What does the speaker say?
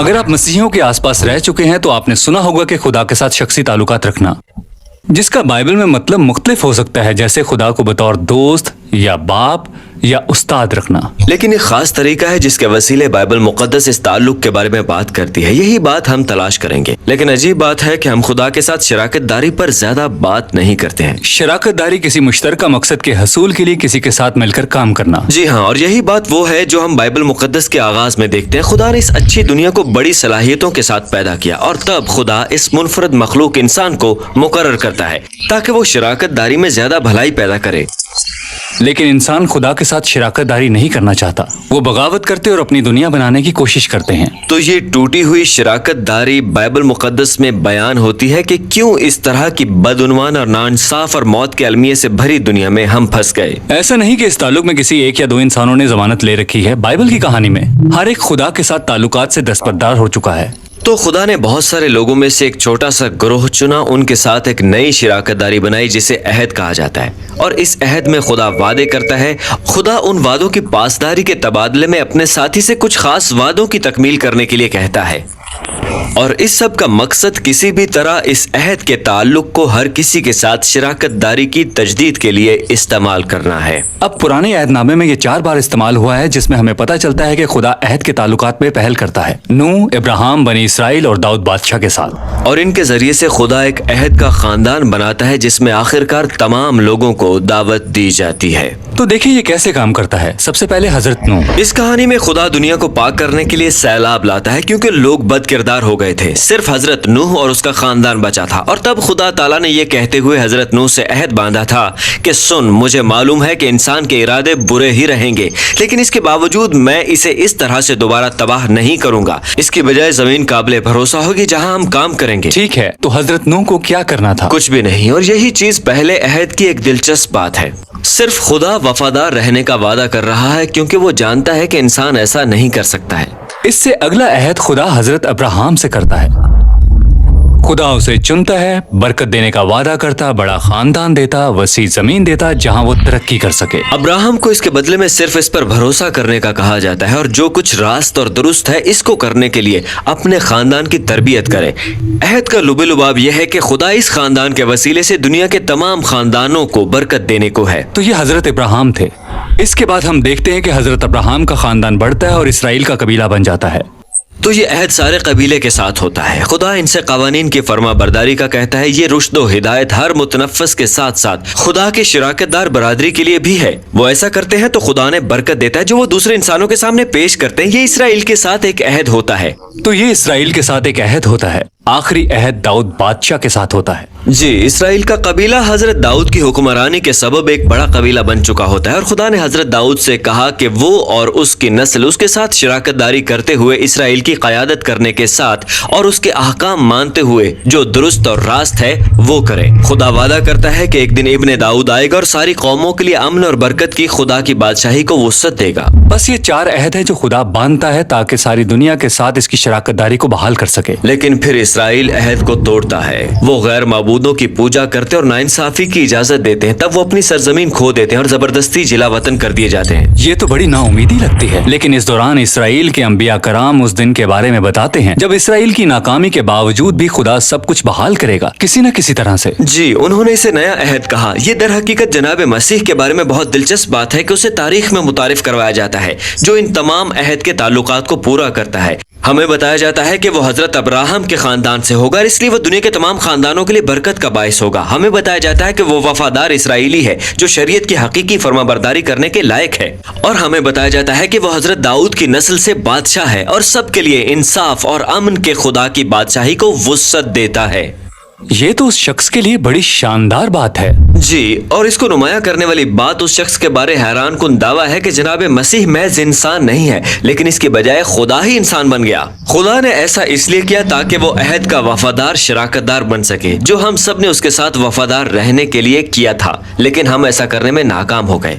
اگر آپ مسیحیوں کے آس پاس رہ چکے ہیں تو آپ نے سنا ہوگا کہ خدا کے ساتھ شخصی تعلقات رکھنا، جس کا بائبل میں مطلب مختلف ہو سکتا ہے، جیسے خدا کو بطور دوست یا باپ یا استاد رکھنا۔ لیکن ایک خاص طریقہ ہے جس کے وسیلے بائبل مقدس اس تعلق کے بارے میں بات کرتی ہے، یہی بات ہم تلاش کریں گے۔ لیکن عجیب بات ہے کہ ہم خدا کے ساتھ شراکت داری پر زیادہ بات نہیں کرتے ہیں۔ شراکت داری کسی مشترکہ مقصد کے حصول کے لیے کسی کے ساتھ مل کر کام کرنا۔ جی ہاں، اور یہی بات وہ ہے جو ہم بائبل مقدس کے آغاز میں دیکھتے ہیں۔ خدا نے اس اچھی دنیا کو بڑی صلاحیتوں کے ساتھ پیدا کیا، اور تب خدا اس منفرد مخلوق انسان کو مقرر کرتا ہے تاکہ وہ شراکت داری میں زیادہ بھلائی پیدا کرے۔ لیکن انسان خدا کے ساتھ شراکت داری نہیں کرنا چاہتا، وہ بغاوت کرتے اور اپنی دنیا بنانے کی کوشش کرتے ہیں۔ تو یہ ٹوٹی ہوئی شراکت داری بائبل مقدس میں بیان ہوتی ہے کہ کیوں اس طرح کی بدعنوان اور ناانصاف اور موت کے المیے سے بھری دنیا میں ہم پھنس گئے۔ ایسا نہیں کہ اس تعلق میں کسی ایک یا دو انسانوں نے ضمانت لے رکھی ہے۔ بائبل کی کہانی میں ہر ایک خدا کے ساتھ تعلقات سے دستبردار ہو چکا ہے۔ تو خدا نے بہت سارے لوگوں میں سے ایک چھوٹا سا گروہ چنا، ان کے ساتھ ایک نئی شراکت داری بنائی جسے عہد کہا جاتا ہے، اور اس عہد میں خدا وعدے کرتا ہے۔ خدا ان وعدوں کی پاسداری کے تبادلے میں اپنے ساتھی سے کچھ خاص وعدوں کی تکمیل کرنے کے لیے کہتا ہے، اور اس سب کا مقصد کسی بھی طرح اس عہد کے تعلق کو ہر کسی کے ساتھ شراکت داری کی تجدید کے لیے استعمال کرنا ہے۔ اب پرانے عہد نامے میں یہ 4 بار استعمال ہوا ہے، جس میں ہمیں پتہ چلتا ہے کہ خدا عہد کے تعلقات میں پہل کرتا ہے، نوح، ابراہیم، بنی اسرائیل اور داؤد بادشاہ کے ساتھ، اور ان کے ذریعے سے خدا ایک عہد کا خاندان بناتا ہے جس میں آخرکار تمام لوگوں کو دعوت دی جاتی ہے۔ تو دیکھیں یہ کیسے کام کرتا ہے۔ سب سے پہلے حضرت نوح۔ اس کہانی میں خدا دنیا کو پاک کرنے کے لیے سیلاب لاتا ہے کیونکہ لوگ بد کردار ہو گئے تھے۔ صرف حضرت نوح اور اس کا خاندان بچا تھا، اور تب خدا تعالیٰ نے یہ کہتے ہوئے حضرت نوح سے عہد باندھا تھا کہ سن، مجھے معلوم ہے کہ انسان کے ارادے برے ہی رہیں گے، لیکن اس کے باوجود میں اسے اس طرح سے دوبارہ تباہ نہیں کروں گا۔ اس کی بجائے زمین قابل بھروسہ ہوگی جہاں ہم کام کریں گے۔ ٹھیک ہے، تو حضرت نوح کو کیا کرنا تھا؟ کچھ بھی نہیں، اور یہی چیز پہلے عہد کی ایک دلچسپ بات ہے۔ صرف خدا وفادار رہنے کا وعدہ کر رہا ہے کیونکہ وہ جانتا ہے کہ انسان ایسا نہیں کر سکتا ہے۔ اس سے اگلا عہد خدا حضرت ابراہیم سے کرتا ہے۔ خدا اسے چنتا ہے، برکت دینے کا وعدہ کرتا، بڑا خاندان دیتا، وسیع زمین دیتا جہاں وہ ترقی کر سکے۔ ابراہیم کو اس کے بدلے میں صرف اس پر بھروسہ کرنے کا کہا جاتا ہے، اور جو کچھ راست اور درست ہے اس کو کرنے کے لیے اپنے خاندان کی تربیت کرے۔ عہد کا لب لباب یہ ہے کہ خدا اس خاندان کے وسیلے سے دنیا کے تمام خاندانوں کو برکت دینے کو ہے۔ تو یہ حضرت ابراہیم تھے۔ اس کے بعد ہم دیکھتے ہیں کہ حضرت ابراہیم کا خاندان بڑھتا ہے اور اسرائیل کا قبیلہ بن جاتا ہے۔ تو یہ عہد سارے قبیلے کے ساتھ ہوتا ہے۔ خدا ان سے قوانین کی فرما برداری کا کہتا ہے۔ یہ رشد و ہدایت ہر متنفس کے ساتھ ساتھ خدا کے شراکت دار برادری کے لیے بھی ہے۔ وہ ایسا کرتے ہیں تو خدا نے برکت دیتا ہے جو وہ دوسرے انسانوں کے سامنے پیش کرتے ہیں۔ یہ اسرائیل کے ساتھ ایک عہد ہوتا ہے۔ تو یہ اسرائیل کے ساتھ ایک عہد ہوتا ہے۔ آخری عہد داؤد بادشاہ کے ساتھ ہوتا ہے۔ جی، اسرائیل کا قبیلہ حضرت داؤد کی حکمرانی کے سبب ایک بڑا قبیلہ بن چکا ہوتا ہے، اور خدا نے حضرت داؤد سے کہا کہ وہ اور اس کی نسل اس کے ساتھ شراکت داری کرتے ہوئے اسرائیل کی قیادت کرنے کے ساتھ اور اس کے احکام مانتے ہوئے جو درست اور راست ہے وہ کرے۔ خدا وعدہ کرتا ہے کہ ایک دن ابن داؤد آئے گا اور ساری قوموں کے لیے امن اور برکت کی خدا کی بادشاہی کو وسعت دے گا۔ بس یہ 4 عہد ہے جو خدا باندھتا ہے تاکہ ساری دنیا کے ساتھ اس کی شراکت داری کو بحال کر سکے۔ لیکن پھر اسرائیل عہد کو توڑتا ہے۔ وہ غیر معبودوں کی پوجا کرتے اور ناانصافی کی اجازت دیتے ہیں، تب وہ اپنی سرزمین کھو دیتے ہیں اور زبردستی جلا وطن کر دیے جاتے ہیں۔ یہ تو بڑی نا امیدی لگتی ہے، لیکن اس دوران اسرائیل کے انبیاء کرام اس دن کے بارے میں بتاتے ہیں جب اسرائیل کی ناکامی کے باوجود بھی خدا سب کچھ بحال کرے گا کسی نہ کسی طرح سے۔ جی، انہوں نے اسے نیا عہد کہا۔ یہ در حقیقت جناب مسیح کے بارے میں بہت دلچسپ بات ہے کہ اسے تاریخ میں متعارف کروایا جاتا ہے جو ان تمام عہد کے تعلقات کو پورا کرتا ہے۔ ہمیں بتایا جاتا ہے کہ وہ حضرت ابراہیم کے خاندان سے ہوگا، اور اس لیے وہ دنیا کے تمام خاندانوں کے لیے برکت کا باعث ہوگا۔ ہمیں بتایا جاتا ہے کہ وہ وفادار اسرائیلی ہے جو شریعت کی حقیقی فرما برداری کرنے کے لائق ہے، اور ہمیں بتایا جاتا ہے کہ وہ حضرت داؤد کی نسل سے بادشاہ ہے اور سب کے لیے انصاف اور امن کے خدا کی بادشاہی کو وسعت دیتا ہے۔ یہ تو اس شخص کے لیے بڑی شاندار بات ہے۔ جی، اور اس کو نمایاں کرنے والی بات اس شخص کے بارے حیران کن دعویٰ ہے کہ جناب مسیح محض انسان نہیں ہے، لیکن اس کے بجائے خدا ہی انسان بن گیا۔ خدا نے ایسا اس لیے کیا تاکہ وہ عہد کا وفادار شراکت دار بن سکے جو ہم سب نے اس کے ساتھ وفادار رہنے کے لیے کیا تھا، لیکن ہم ایسا کرنے میں ناکام ہو گئے،